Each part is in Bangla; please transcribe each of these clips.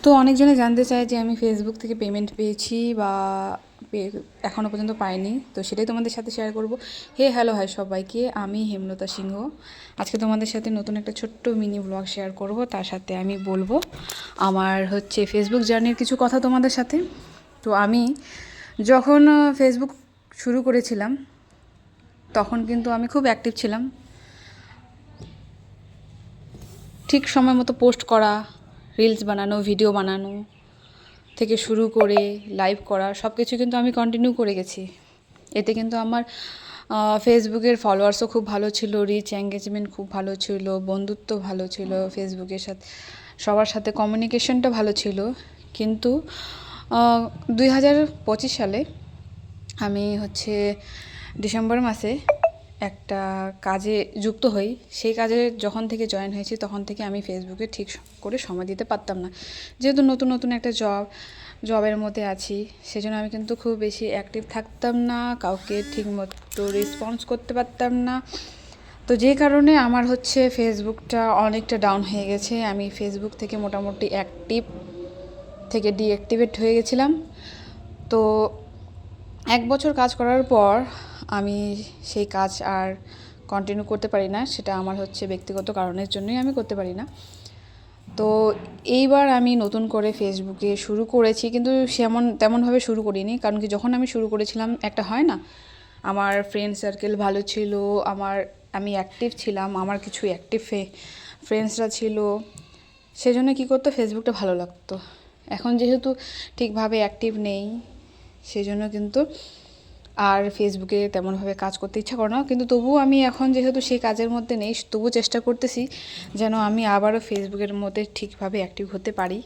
তো অনেকজনে জানতে চায় যে আমি ফেসবুক থেকে পেমেন্ট পেয়েছি বা এখনও পর্যন্ত পাইনি, তো সেটাই তোমাদের সাথে শেয়ার করব। হ্যালো হাই সবাইকে, আমি হেমলতা সিংহ। আজকে তোমাদের সাথে নতুন একটা ছোট্ট মিনি ব্লগ শেয়ার করব, তার সাথে আমি বলবো আমার ফেসবুক জার্নির কিছু কথা তোমাদের সাথে। তো আমি যখন ফেসবুক শুরু করেছিলাম তখন কিন্তু আমি খুব অ্যাক্টিভ ছিলাম। ঠিক সময় মতো পোস্ট করা, রিলস বানানো, ভিডিও বানানো থেকে শুরু করে লাইভ করা সব কিছু কিন্তু আমি কন্টিনিউ করে গেছি। এতে কিন্তু আমার ফেসবুকের ফলোয়ার্সও খুব ভালো ছিল, রিচ এঙ্গেজমেন্ট খুব ভালো ছিল, বন্ধুত্ব ভালো ছিল, ফেসবুকের সাথে সবার সাথে কমিউনিকেশনটা ভালো ছিল। কিন্তু 2025 সালে আমি ডিসেম্বর মাসে একটা কাজে যুক্ত হই। সেই কাজে যখন থেকে জয়েন হয়েছি তখন থেকে আমি ফেসবুকে ঠিক করে সময় দিতে পারতাম না, যেহেতু নতুন নতুন একটা জবের মধ্যে আছি। সেজন্য আমি কিন্তু খুব বেশি অ্যাক্টিভ থাকতাম না, কাউকে ঠিকমতো রেসপন্স করতে পারতাম না। তো যে কারণে আমার ফেসবুকটা অনেকটা ডাউন হয়ে গেছে। আমি ফেসবুক থেকে মোটামুটি অ্যাক্টিভ থেকে ডিঅ্যাক্টিভেট হয়ে গেছিলাম। তো 1 বছর কাজ করার পর আমি সেই কাজ আর কন্টিনিউ করতে পারি না। সেটা আমার ব্যক্তিগত কারণের জন্যই আমি করতে পারি না। তো এইবার আমি নতুন করে ফেসবুকে শুরু করেছি, কিন্তু তেমনভাবে শুরু করিনি। কারণ কি, যখন আমি শুরু করেছিলাম একটা হয় না, আমার ফ্রেন্ড সার্কেল ভালো ছিল, আমি অ্যাক্টিভ ছিলাম, আমার কিছু অ্যাক্টিভ ফ্রেন্ডসরা ছিল, সেজন্য কী করতো, ফেসবুকটা ভালো লাগতো। এখন যেহেতু ঠিকভাবে অ্যাক্টিভ নেই, সেজন্য কিন্তু আর ফেসবুকে তেমনভাবে কাজ করতে ইচ্ছা করে না। কিন্তু তবুও আমি এখন যেহেতু সেই কাজের মধ্যে নেই, তবুও চেষ্টা করতেছি যেন আমি আবারও ফেসবুকের মধ্যে ঠিকভাবে অ্যাক্টিভ হতে পারি।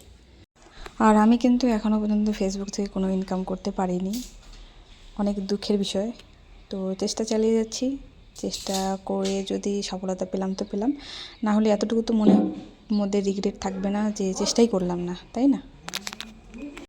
আর আমি কিন্তু এখনও পর্যন্ত ফেসবুক থেকে কোনো ইনকাম করতে পারিনি, অনেক দুঃখের বিষয়। তো চেষ্টা চালিয়ে যাচ্ছি, চেষ্টা করে যদি সফলতা পেলাম তো পেলাম, না হলে এতটুকু তো মনের মধ্যে রিগ্রেট থাকবে না যে চেষ্টাই করলাম না, তাই না?